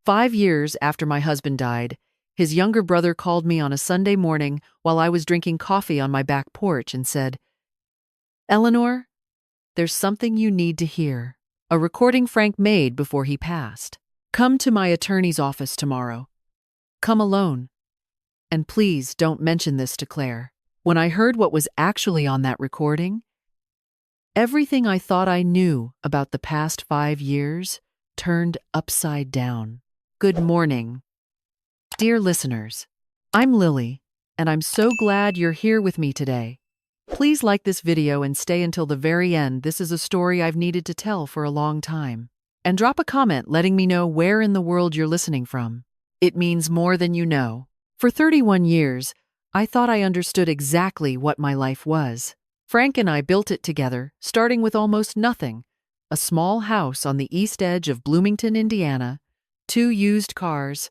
5 years after my husband died, his younger brother called me on a Sunday morning while I was drinking coffee on my back porch and said, "Eleanor, there's something you need to hear. A recording Frank made before he passed. Come to my attorney's office tomorrow. Come alone. And please don't mention this to Claire." When I heard what was actually on that recording, everything I thought I knew about the past 5 years turned upside down. Good morning, dear listeners. I'm Lily, and I'm so glad you're here with me today. Please like this video and stay until the very end. This is a story I've needed to tell for a long time. And drop a comment letting me know where in the world you're listening from. It means more than you know. For 31 years, I thought I understood exactly what my life was. Frank and I built it together, starting with almost nothing. A small house on the east edge of Bloomington, Indiana, 2 used cars,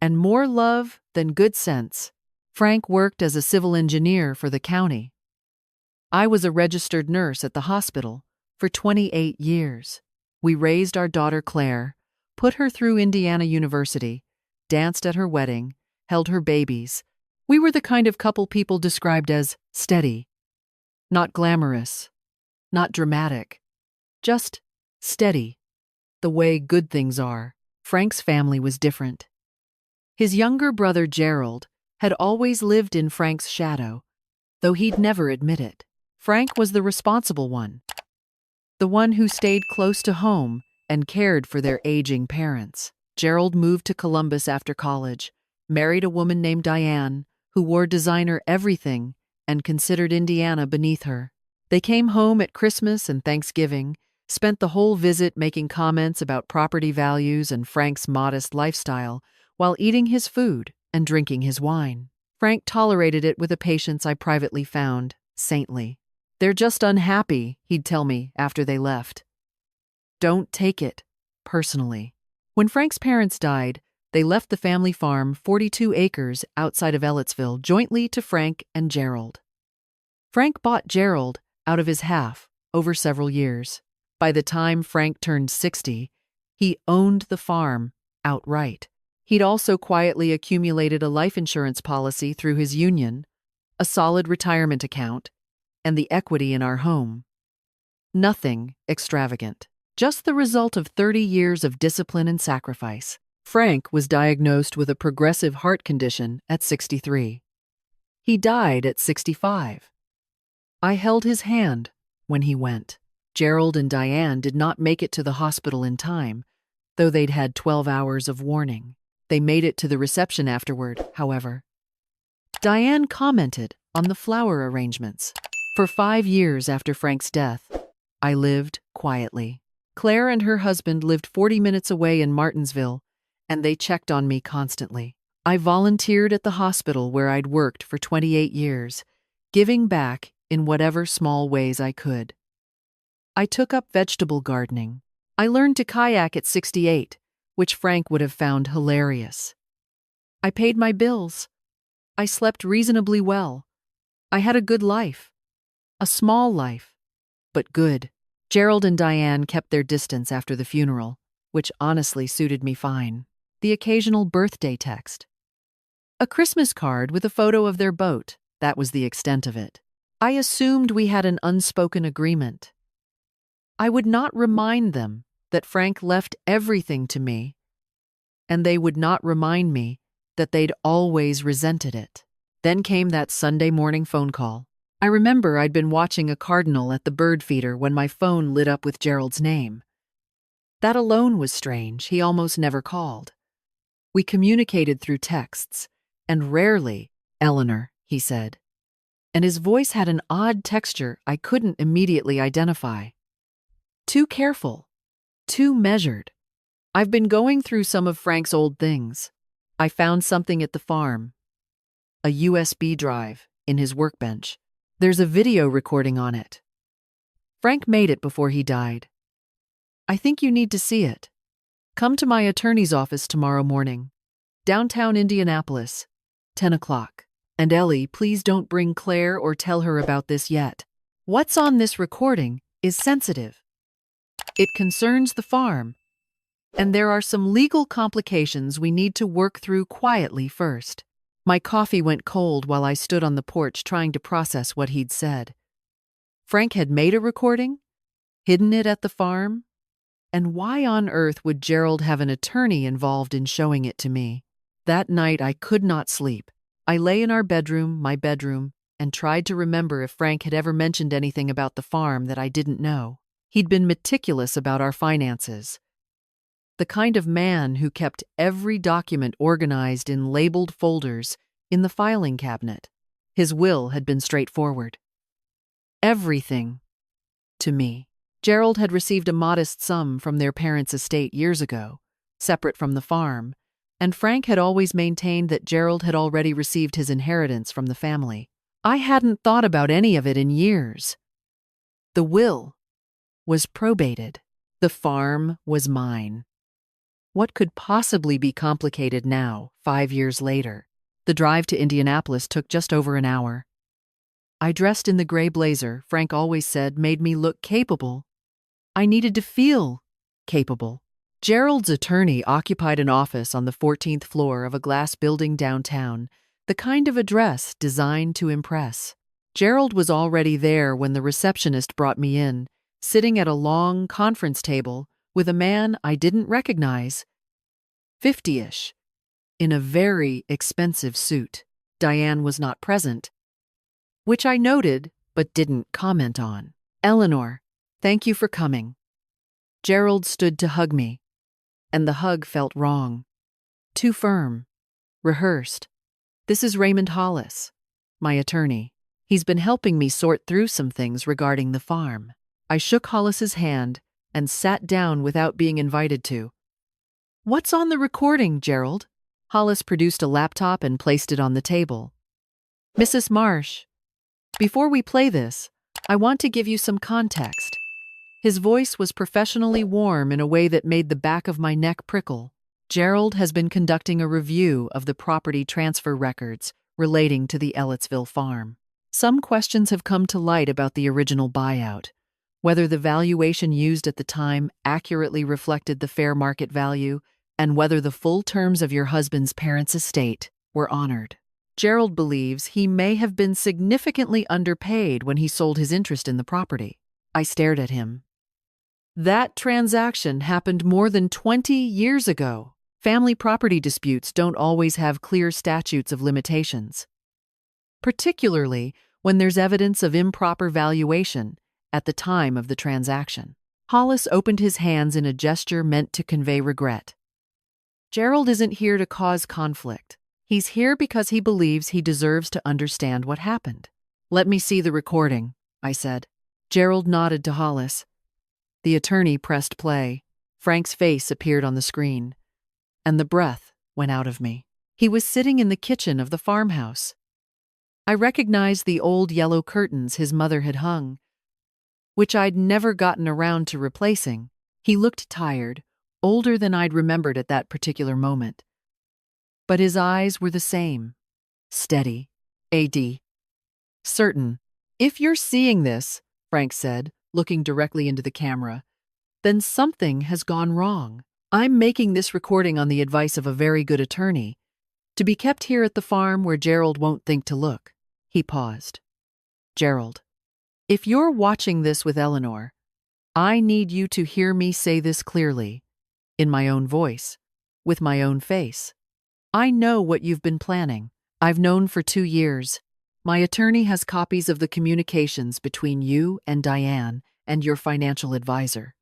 and more love than good sense. Frank worked as a civil engineer for the county. I was a registered nurse at the hospital for 28 years. We raised our daughter Claire, put her through Indiana University, danced at her wedding, held her babies. We were the kind of couple people described as steady. Not glamorous, not dramatic, just steady, the way good things are. Frank's family was different. His younger brother Gerald had always lived in Frank's shadow, though he'd never admit it. Frank was the responsible one, the one who stayed close to home and cared for their aging parents. Gerald moved to Columbus after college, married a woman named Diane, who wore designer everything and considered Indiana beneath her. They came home at Christmas and Thanksgiving, spent the whole visit making comments about property values and Frank's modest lifestyle while eating his food and drinking his wine. Frank tolerated it with a patience I privately found saintly. "They're just unhappy," he'd tell me after they left. "Don't take it personally." When Frank's parents died, they left the family farm, 42 acres outside of Ellettsville, jointly to Frank and Gerald. Frank bought Gerald out of his half over several years. By the time Frank turned 60, he owned the farm outright. He'd also quietly accumulated a life insurance policy through his union, a solid retirement account, and the equity in our home. Nothing extravagant, just the result of 30 years of discipline and sacrifice. Frank was diagnosed with a progressive heart condition at 63. He died at 65. I held his hand when he went. Gerald and Diane did not make it to the hospital in time, though they'd had 12 hours of warning. They made it to the reception afterward, however. Diane commented on the flower arrangements. For 5 years after Frank's death, I lived quietly. Claire and her husband lived 40 minutes away in Martinsville, and they checked on me constantly. I volunteered at the hospital where I'd worked for 28 years, giving back in whatever small ways I could. I took up vegetable gardening. I learned to kayak at 68, which Frank would have found hilarious. I paid my bills. I slept reasonably well. I had a good life. A small life, but good. Gerald and Diane kept their distance after the funeral, which honestly suited me fine. The occasional birthday text. A Christmas card with a photo of their boat, that was the extent of it. I assumed we had an unspoken agreement. I would not remind them that Frank left everything to me, and they would not remind me that they'd always resented it. Then came that Sunday morning phone call. I remember I'd been watching a cardinal at the bird feeder when my phone lit up with Gerald's name. That alone was strange. He almost never called. We communicated through texts, and rarely, "Eleanor," he said. And his voice had an odd texture I couldn't immediately identify. Too careful, too measured. I've been going through some of Frank's old things. I found something at the farm. A USB drive in his workbench. There's a video recording on it. Frank made it before he died. I think you need to see it. Come to my attorney's office tomorrow morning. Downtown Indianapolis, 10 o'clock. And Ellie, please don't bring Claire or tell her about this yet. What's on this recording is sensitive. It concerns the farm And there are some legal complications we need to work through quietly first. My coffee went cold while I stood on the porch trying to process what he'd said. Frank had made a recording, hidden it at the farm, and why on earth would Gerald have an attorney involved in showing it to me? That night I could not sleep. I lay in our bedroom, my bedroom, and tried to remember if Frank had ever mentioned anything about the farm that I didn't know. He'd been meticulous about our finances. The kind of man who kept every document organized in labeled folders in the filing cabinet. His will had been straightforward. Everything to me. Gerald had received a modest sum from their parents' estate years ago, separate from the farm, and Frank had always maintained that Gerald had already received his inheritance from the family. I hadn't thought about any of it in years. The will was probated. The farm was mine. What could possibly be complicated now, 5 years later? The drive to Indianapolis took just over an hour. I dressed in the gray blazer Frank always said made me look capable. I needed to feel capable. Gerald's attorney occupied an office on the 14th floor of a glass building downtown, the kind of address designed to impress. Gerald was already there when the receptionist brought me in, sitting at a long conference table with a man I didn't recognize, 50-ish, in a very expensive suit. Diane was not present, which I noted but didn't comment on. Eleanor, thank you for coming. Gerald stood to hug me, and the hug felt wrong. Too firm. Rehearsed. This is Raymond Hollis, my attorney. He's been helping me sort through some things regarding the farm. I shook Hollis's hand and sat down without being invited to. What's on the recording, Gerald? Hollis produced a laptop and placed it on the table. Mrs. Marsh, before we play this, I want to give you some context. His voice was professionally warm in a way that made the back of my neck prickle. Gerald has been conducting a review of the property transfer records relating to the Ellettsville farm. Some questions have come to light about the original buyout, whether the valuation used at the time accurately reflected the fair market value, and whether the full terms of your husband's parents' estate were honored. Gerald believes he may have been significantly underpaid when he sold his interest in the property. I stared at him. That transaction happened more than 20 years ago. Family property disputes don't always have clear statutes of limitations, particularly when there's evidence of improper valuation at the time of the transaction. Hollis opened his hands in a gesture meant to convey regret. Gerald isn't here to cause conflict. He's here because he believes he deserves to understand what happened. Let me see the recording, I said. Gerald nodded to Hollis. The attorney pressed play. Frank's face appeared on the screen, and the breath went out of me. He was sitting in the kitchen of the farmhouse. I recognized the old yellow curtains his mother had hung, which I'd never gotten around to replacing. He looked tired, older than I'd remembered at that particular moment. But his eyes were the same. Steady. A.D. Certain. If you're seeing this, Frank said, looking directly into the camera, then something has gone wrong. I'm making this recording on the advice of a very good attorney, to be kept here at the farm where Gerald won't think to look. He paused. Gerald, if you're watching this with Eleanor, I need you to hear me say this clearly, in my own voice, with my own face. I know what you've been planning. I've known for 2 years. My attorney has copies of the communications between you and Diane and your financial advisor.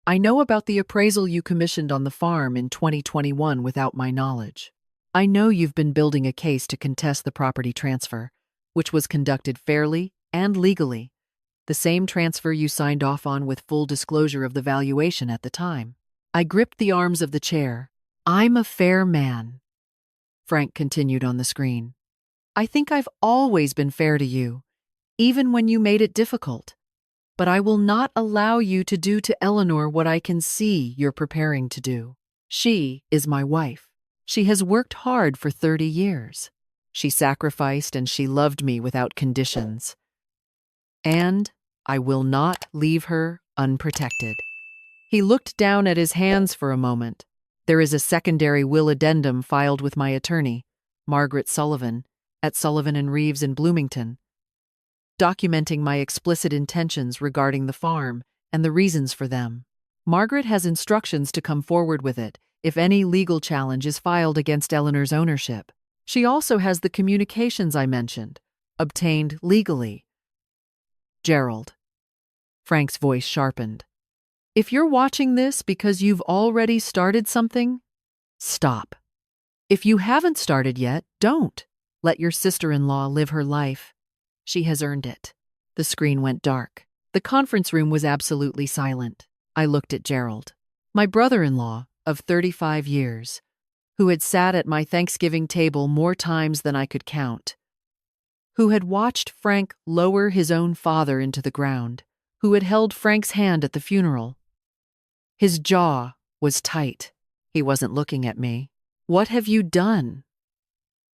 I know about the appraisal you commissioned on the farm in 2021 without my knowledge. I know you've been building a case to contest the property transfer, which was conducted fairly and legally, the same transfer you signed off on with full disclosure of the valuation at the time. I gripped the arms of the chair. I'm a fair man, Frank continued on the screen. I think I've always been fair to you, even when you made it difficult. But I will not allow you to do to Eleanor what I can see you're preparing to do. She is my wife. She has worked hard for 30 years. She sacrificed and she loved me without conditions. And I will not leave her unprotected. He looked down at his hands for a moment. There is a secondary will addendum filed with my attorney, Margaret Sullivan, at Sullivan and Reeves in Bloomington, documenting my explicit intentions regarding the farm and the reasons for them. Margaret has instructions to come forward with it if any legal challenge is filed against Eleanor's ownership. She also has the communications I mentioned, obtained legally. Gerald. Frank's voice sharpened. If you're watching this because you've already started something, stop. If you haven't started yet, don't. Let your sister-in-law live her life. She has earned it. The screen went dark. The conference room was absolutely silent. I looked at Gerald, my brother-in-law of 35 years, who had sat at my Thanksgiving table more times than I could count, who had watched Frank lower his own father into the ground, who had held Frank's hand at the funeral. His jaw was tight. He wasn't looking at me. "What have you done?"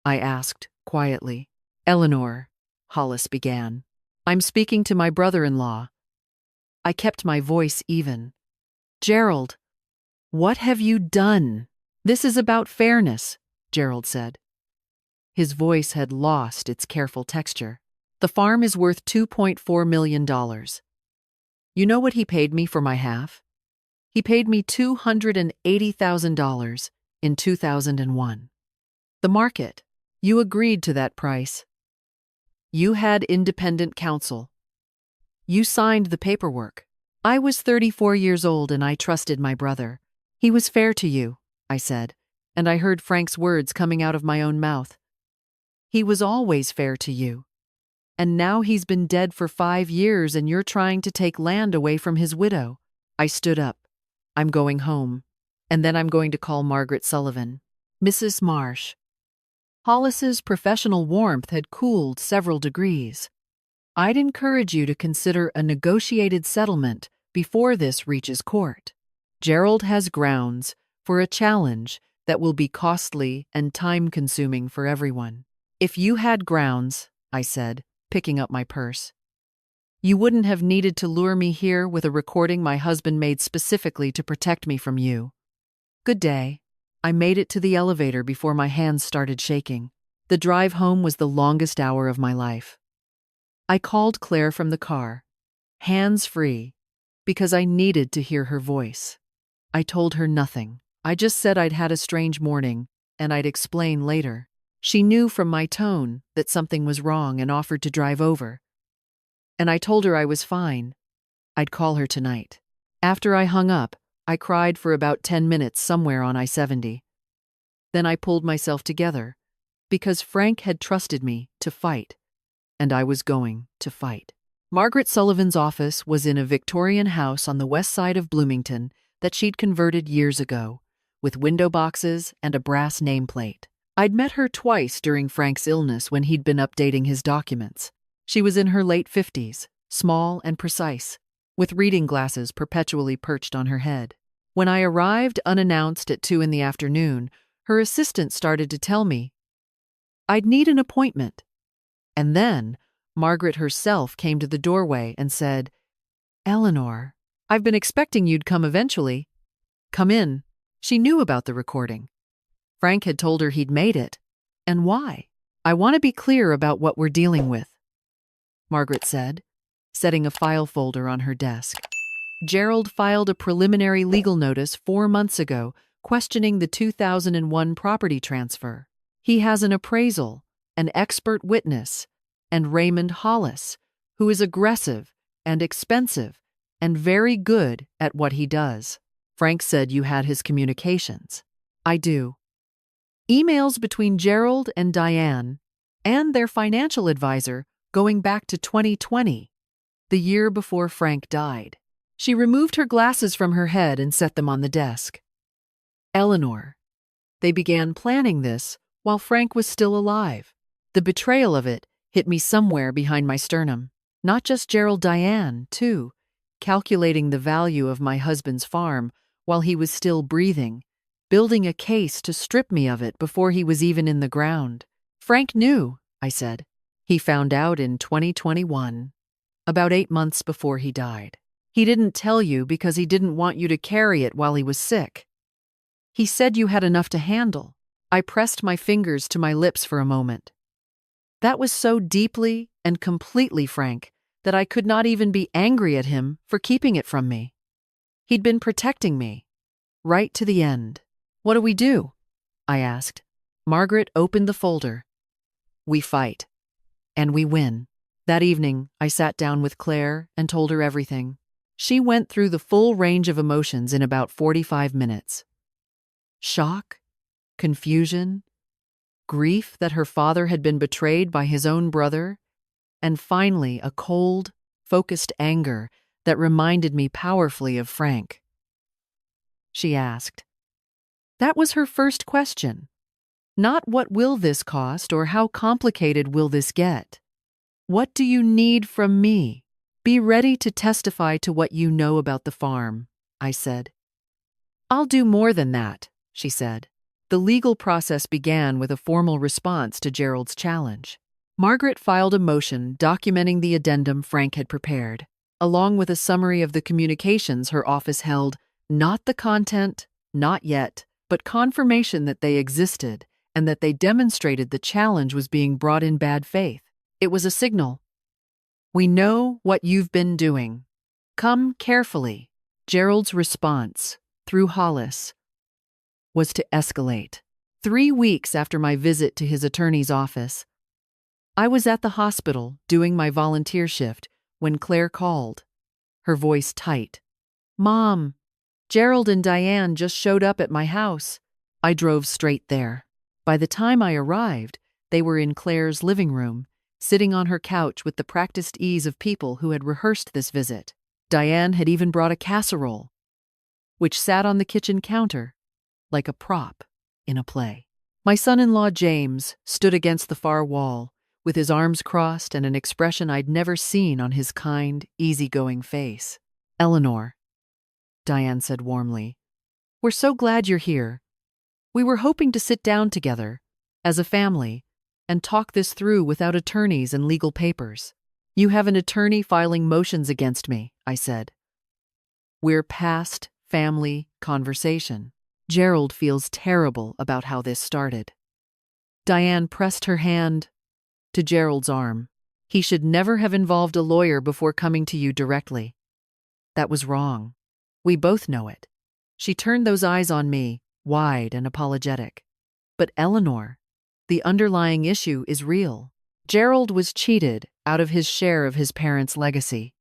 I asked quietly. "Eleanor," Hollis began, "I'm speaking to my brother-in-law." I kept my voice even. "Gerald, what have you done?" "This is about fairness," Gerald said. His voice had lost its careful texture. "The farm is worth $2.4 million. You know what he paid me for my half? He paid me $280,000 in 2001. The market. You agreed to that price. You had independent counsel. You signed the paperwork. I was 34 years old and I trusted my brother. He was fair to you," I said, and I heard Frank's words coming out of my own mouth. "He was always fair to you. And now he's been dead for 5 years and you're trying to take land away from his widow." I stood up. "I'm going home. And then I'm going to call Margaret Sullivan." "Mrs. Marsh." Hollis's professional warmth had cooled several degrees. "I'd encourage you to consider a negotiated settlement before this reaches court. Gerald has grounds for a challenge that will be costly and time-consuming for everyone. If you had grounds," I said, picking up my purse, "you wouldn't have needed to lure me here with a recording my husband made specifically to protect me from you. Good day." I made it to the elevator before my hands started shaking. The drive home was the longest hour of my life. I called Claire from the car, hands-free, because I needed to hear her voice. I told her nothing. I just said I'd had a strange morning, and I'd explain later. She knew from my tone that something was wrong and offered to drive over. And I told her I was fine. I'd call her tonight. After I hung up, I cried for about 10 minutes somewhere on I-70. Then I pulled myself together, because Frank had trusted me to fight, and I was going to fight. Margaret Sullivan's office was in a Victorian house on the west side of Bloomington that she'd converted years ago, with window boxes and a brass nameplate. I'd met her twice during Frank's illness when he'd been updating his documents. She was in her late 50s, small and precise, with reading glasses perpetually perched on her head. When I arrived unannounced at 2 in the afternoon, her assistant started to tell me I'd need an appointment. And then Margaret herself came to the doorway and said, "Eleanor, I've been expecting you'd come eventually. Come in." She knew about the recording. Frank had told her he'd made it. And why? "I want to be clear about what we're dealing with," Margaret said, setting a file folder on her desk. "Gerald filed a preliminary legal notice 4 months ago questioning the 2001 property transfer. He has an appraisal, an expert witness, and Raymond Hollis, who is aggressive and expensive and very good at what he does." Frank said you had his communications. "I do. Emails between Gerald and Diane and their financial advisor going back to 2020, the year before Frank died." She removed her glasses from her head and set them on the desk. "Eleanor, they began planning this while Frank was still alive. The betrayal of it hit me somewhere behind my sternum. Not just Gerald, Diane, too, calculating the value of my husband's farm while he was still breathing, building a case to strip me of it before he was even in the ground. Frank knew," I said. "He found out in 2021, about 8 months before he died. He didn't tell you because he didn't want you to carry it while he was sick. He said you had enough to handle. I pressed my fingers to my lips for a moment. That was so deeply and completely frank that I could not even be angry at him for keeping it from me. He'd been protecting me, right to the end. What do we do? I asked. Margaret opened the folder. We fight. And we win. That evening, I sat down with Claire and told her everything. She went through the full range of emotions in about 45 minutes. Shock, confusion, grief that her father had been betrayed by his own brother, and finally a cold, focused anger that reminded me powerfully of Frank. She asked. That was her first question. Not what will this cost or how complicated will this get. What do you need from me? Be ready to testify to what you know about the farm, I said. I'll do more than that, she said. The legal process began with a formal response to Gerald's challenge. Margaret filed a motion documenting the addendum Frank had prepared, along with a summary of the communications her office held, not the content, not yet, but confirmation that they existed and that they demonstrated the challenge was being brought in bad faith. It was a signal. We know what you've been doing. Come carefully. Gerald's response, through Hollis, was to escalate. 3 weeks after my visit to his attorney's office, I was at the hospital doing my volunteer shift when Claire called, her voice tight. Mom, Gerald and Diane just showed up at my house. I drove straight there. By the time I arrived, they were in Claire's living room, sitting on her couch with the practiced ease of people who had rehearsed this visit. Diane had even brought a casserole, which sat on the kitchen counter, like a prop in a play. My son-in-law James stood against the far wall, with his arms crossed and an expression I'd never seen on his kind, easygoing face. Eleanor, Diane said warmly, we're so glad you're here. We were hoping to sit down together, as a family, and talk this through without attorneys and legal papers. You have an attorney filing motions against me, I said. We're past family conversation. Gerald feels terrible about how this started. Diane pressed her hand to Gerald's arm. He should never have involved a lawyer before coming to you directly. That was wrong. We both know it. She turned those eyes on me, wide and apologetic. But Eleanor, the underlying issue is real. Gerald was cheated out of his share of his parents' legacy.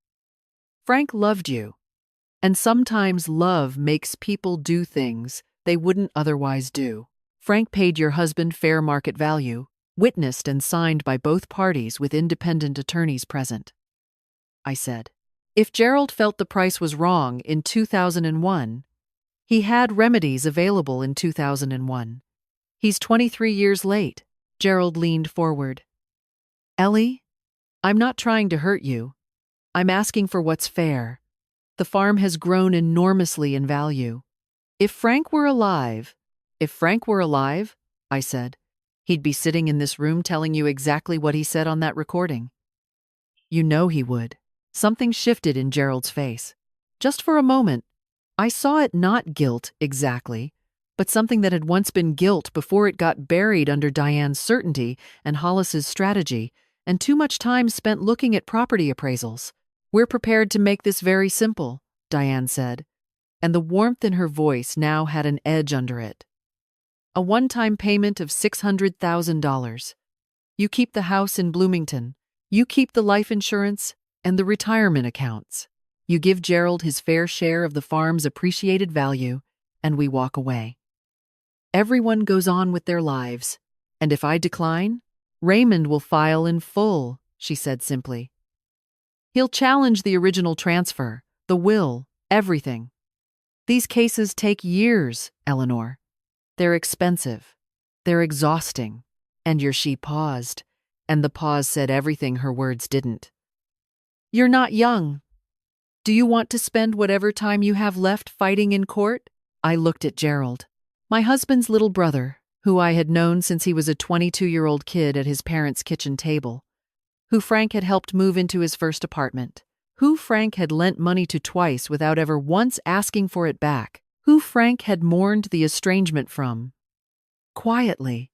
Frank loved you, and sometimes love makes people do things they wouldn't otherwise do. Frank paid your husband fair market value, witnessed and signed by both parties with independent attorneys present. I said, if Gerald felt the price was wrong in 2001, he had remedies available in 2001. He's 23 years late. Gerald leaned forward. Ellie, I'm not trying to hurt you. I'm asking for what's fair. The farm has grown enormously in value. If Frank were alive, I said, he'd be sitting in this room telling you exactly what he said on that recording. You know he would. Something shifted in Gerald's face. Just for a moment, I saw it not guilt exactly, but something that had once been guilt before it got buried under Diane's certainty and Hollis's strategy, and too much time spent looking at property appraisals. We're prepared to make this very simple, Diane said, and the warmth in her voice now had an edge under it. A one-time payment of $600,000. You keep the house in Bloomington. You keep the life insurance and the retirement accounts. You give Gerald his fair share of the farm's appreciated value, and we walk away. Everyone goes on with their lives, and if I decline, Raymond will file in full, she said simply. He'll challenge the original transfer, the will, everything. These cases take years, Eleanor. They're expensive. They're exhausting. She paused, and the pause said everything her words didn't. You're not young. Do you want to spend whatever time you have left fighting in court? I looked at Gerald, my husband's little brother, who I had known since he was a 22-year-old kid at his parents' kitchen table, who Frank had helped move into his first apartment. Who Frank had lent money to twice without ever once asking for it back. Who Frank had mourned the estrangement from. Quietly.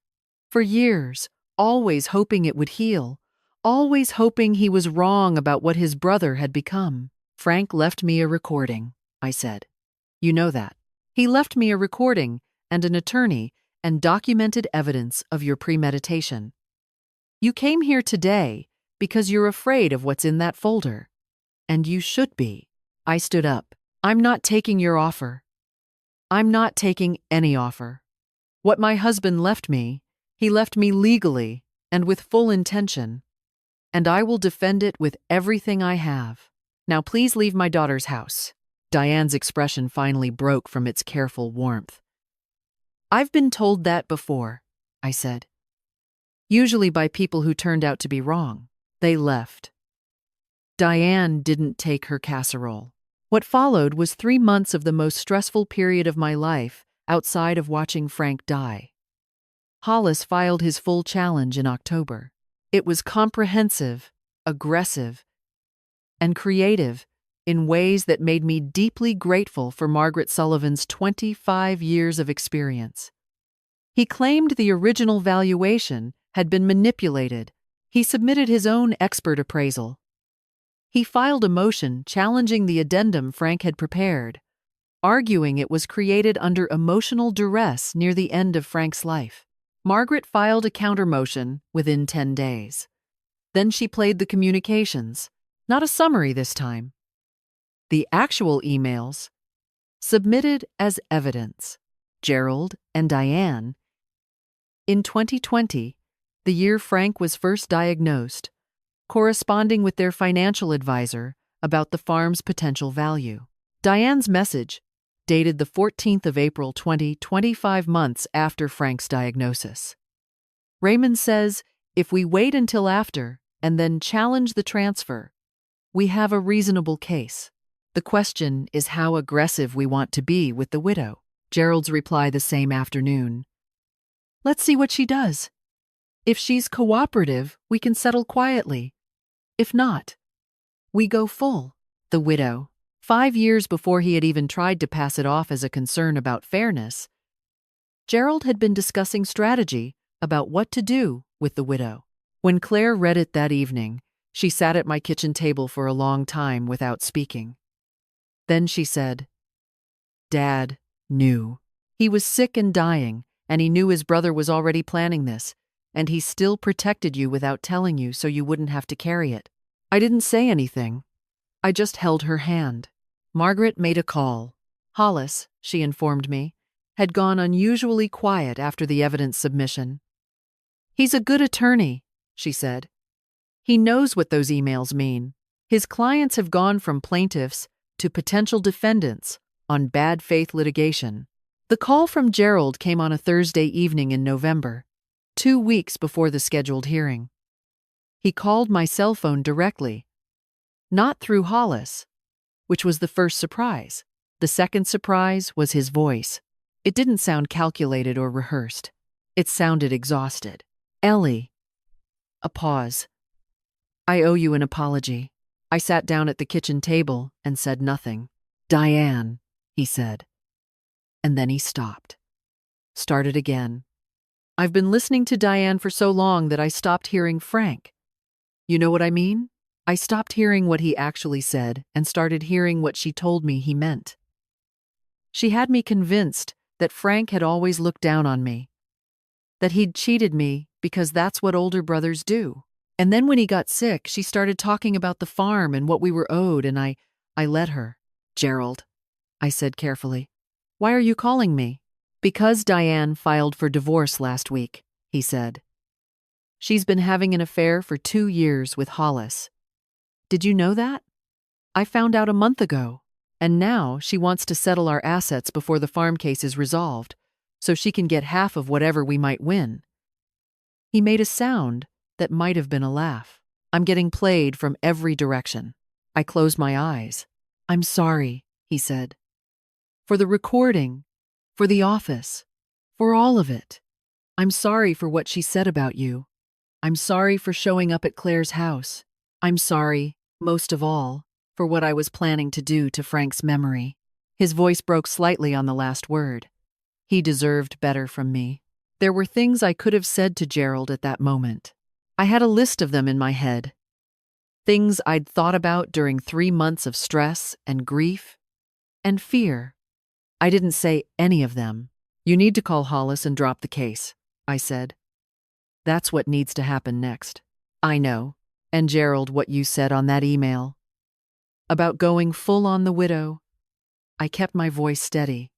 For years, always hoping it would heal. Always hoping he was wrong about what his brother had become. Frank left me a recording, I said. You know that. He left me a recording and an attorney and documented evidence of your premeditation. You came here today because you're afraid of what's in that folder. And you should be. I stood up. I'm not taking your offer. I'm not taking any offer. What my husband left me, he left me legally and with full intention. And I will defend it with everything I have. Now please leave my daughter's house. Diane's expression finally broke from its careful warmth. I've been told that before, I said. Usually by people who turned out to be wrong. They left. Diane didn't take her casserole. What followed was 3 months of the most stressful period of my life outside of watching Frank die. Hollis filed his full challenge in October. It was comprehensive, aggressive, and creative in ways that made me deeply grateful for Margaret Sullivan's 25 years of experience. He claimed the original valuation had been manipulated. He submitted his own expert appraisal. He filed a motion challenging the addendum Frank had prepared, arguing it was created under emotional duress near the end of Frank's life. Margaret filed a counter-motion within 10 days. Then she played the communications, not a summary this time. The actual emails, submitted as evidence. Gerald and Diane. In 2020, the year Frank was first diagnosed, corresponding with their financial advisor about the farm's potential value. Diane's message, dated the 14th of April 2025 months after Frank's diagnosis. Raymond says, if we wait until after and then challenge the transfer, we have a reasonable case. The question is how aggressive we want to be with the widow. Gerald's reply the same afternoon. Let's see what she does. If she's cooperative, we can settle quietly. If not, we go full. The widow. 5 years before he had even tried to pass it off as a concern about fairness, Gerald had been discussing strategy about what to do with the widow. When Claire read it that evening, she sat at my kitchen table for a long time without speaking. Then she said, Dad knew. He was sick and dying, and he knew his brother was already planning this, and he still protected you without telling you so you wouldn't have to carry it. I didn't say anything. I just held her hand. Margaret made a call. Hollis, she informed me, had gone unusually quiet after the evidence submission. He's a good attorney, she said. He knows what those emails mean. His clients have gone from plaintiffs to potential defendants on bad faith litigation. The call from Gerald came on a Thursday evening in November, 2 weeks before the scheduled hearing. He called my cell phone directly, not through Hollis, which was the first surprise. The second surprise was his voice. It didn't sound calculated or rehearsed. It sounded exhausted. Ellie. A pause. I owe you an apology. I sat down at the kitchen table and said nothing. Diane, he said. And then he stopped. Started again. I've been listening to Diane for so long that I stopped hearing Frank. You know what I mean? I stopped hearing what he actually said and started hearing what she told me he meant. She had me convinced that Frank had always looked down on me, that he'd cheated me because that's what older brothers do. And then when he got sick, she started talking about the farm and what we were owed, and I let her. Gerald, I said carefully, why are you calling me? Because Diane filed for divorce last week, he said. She's been having an affair for 2 years with Hollis. Did you know that? I found out a month ago, and now she wants to settle our assets before the farm case is resolved, so she can get half of whatever we might win. He made a sound that might have been a laugh. I'm getting played from every direction. I closed my eyes. I'm sorry, he said. For the recording, for the office, for all of it. I'm sorry for what she said about you. I'm sorry for showing up at Claire's house. I'm sorry, most of all, for what I was planning to do to Frank's memory. His voice broke slightly on the last word. He deserved better from me. There were things I could have said to Gerald at that moment. I had a list of them in my head. Things I'd thought about during 3 months of stress and grief and fear. I didn't say any of them. You need to call Hollis and drop the case, I said. That's what needs to happen next. I know. And Gerald, what you said on that email about going full on the widow. I kept my voice steady.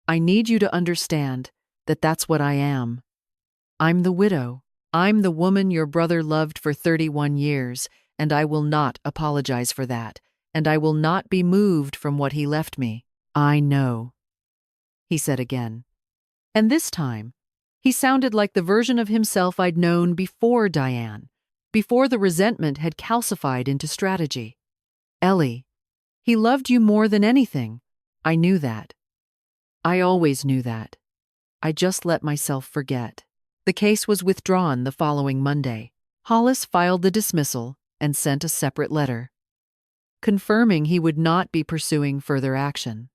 I need you to understand that that's what I am. I'm the widow. I'm the woman your brother loved for 31 years, and I will not apologize for that, and I will not be moved from what he left me. I know, he said again. And this time, he sounded like the version of himself I'd known before Diane, before the resentment had calcified into strategy. Ellie, he loved you more than anything. I knew that. I always knew that. I just let myself forget. The case was withdrawn the following Monday. Hollis filed the dismissal and sent a separate letter, confirming he would not be pursuing further action.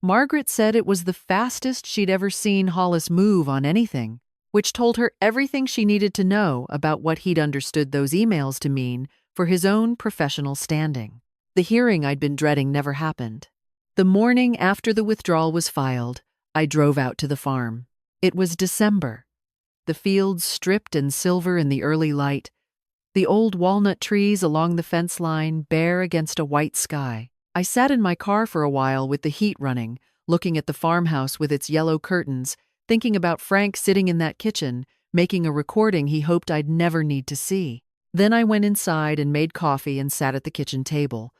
Margaret said it was the fastest she'd ever seen Hollis move on anything, which told her everything she needed to know about what he'd understood those emails to mean for his own professional standing. The hearing I'd been dreading never happened. The morning after the withdrawal was filed, I drove out to the farm. It was December. The fields stripped and silver in the early light, the old walnut trees along the fence line bare against a white sky. I sat in my car for a while with the heat running, looking at the farmhouse with its yellow curtains, thinking about Frank sitting in that kitchen, making a recording he hoped I'd never need to see. Then I went inside and made coffee and sat at the kitchen table,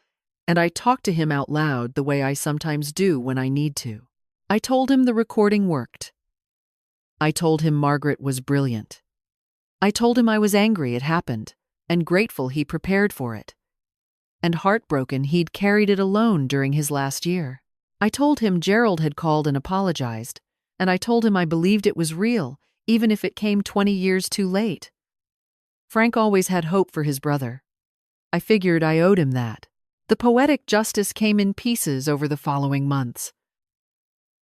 and I talked to him out loud the way I sometimes do when I need to. I told him the recording worked. I told him Margaret was brilliant. I told him I was angry it happened, and grateful he prepared for it, and heartbroken he'd carried it alone during his last year. I told him Gerald had called and apologized, and I told him I believed it was real, even if it came 20 years too late. Frank always had hope for his brother. I figured I owed him that. The poetic justice came in pieces over the following months,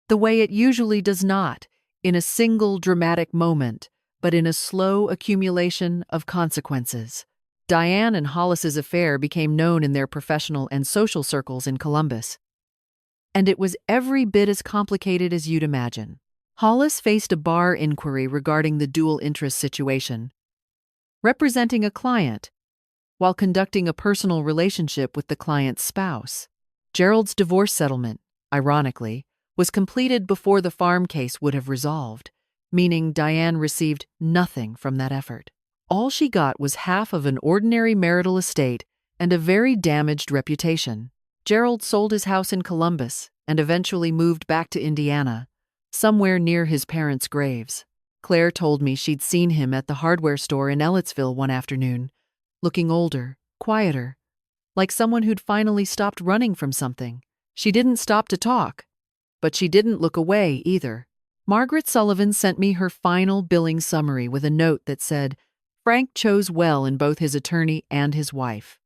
the way it usually does not, in a single dramatic moment, but in a slow accumulation of consequences. Diane and Hollis's affair became known in their professional and social circles in Columbus, and it was every bit as complicated as you'd imagine. Hollis faced a bar inquiry regarding the dual interest situation, representing a client while conducting a personal relationship with the client's spouse. Gerald's divorce settlement, ironically, was completed before the farm case would have resolved, meaning Diane received nothing from that effort. All she got was half of an ordinary marital estate and a very damaged reputation. Gerald sold his house in Columbus and eventually moved back to Indiana, somewhere near his parents' graves. Claire told me she'd seen him at the hardware store in Ellettsville one afternoon, looking older, quieter, like someone who'd finally stopped running from something. She didn't stop to talk, but she didn't look away either. Margaret Sullivan sent me her final billing summary with a note that said, Frank chose well in both his attorney and his wife.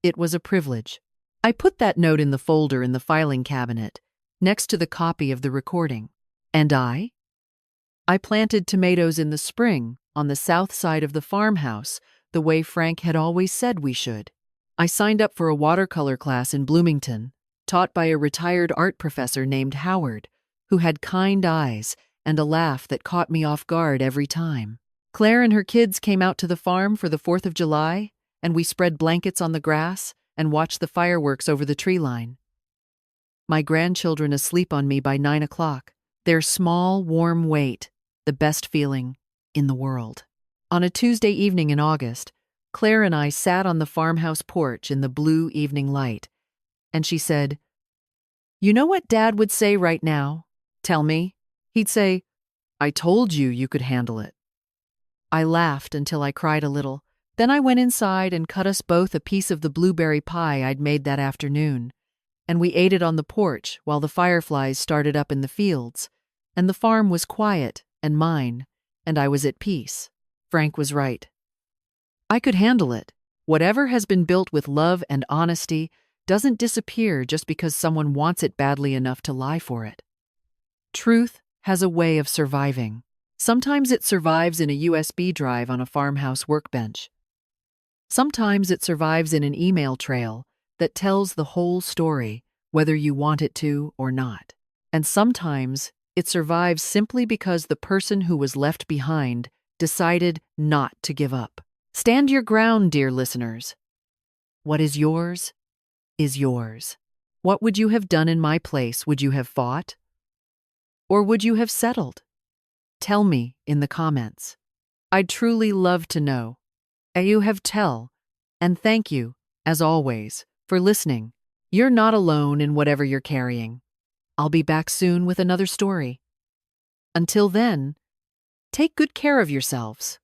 It was a privilege. I put that note in the folder in the filing cabinet, next to the copy of the recording. And I planted tomatoes in the spring on the south side of the farmhouse, the way Frank had always said we should. I signed up for a watercolor class in Bloomington, taught by a retired art professor named Howard, who had kind eyes and a laugh that caught me off guard every time. Claire and her kids came out to the farm for the 4th of July, and we spread blankets on the grass and watched the fireworks over the tree line. My grandchildren asleep on me by 9 o'clock, their small, warm weight, the best feeling in the world. On a Tuesday evening in August, Claire and I sat on the farmhouse porch in the blue evening light, and she said, "You know what Dad would say right now? Tell me." He'd say, "I told you you could handle it." I laughed until I cried a little. Then I went inside and cut us both a piece of the blueberry pie I'd made that afternoon, and we ate it on the porch while the fireflies started up in the fields, and the farm was quiet and mine, and I was at peace. Frank was right. I could handle it. Whatever has been built with love and honesty doesn't disappear just because someone wants it badly enough to lie for it. Truth has a way of surviving. Sometimes it survives in a USB drive on a farmhouse workbench. Sometimes it survives in an email trail that tells the whole story, whether you want it to or not. And sometimes it survives simply because the person who was left behind decided not to give up. Stand your ground, dear listeners. What is yours is yours. What would you have done in my place? Would you have fought? Or would you have settled? Tell me in the comments. I'd truly love to know. You have tell, and thank you, as always, for listening. You're not alone in whatever you're carrying. I'll be back soon with another story. Until then, take good care of yourselves.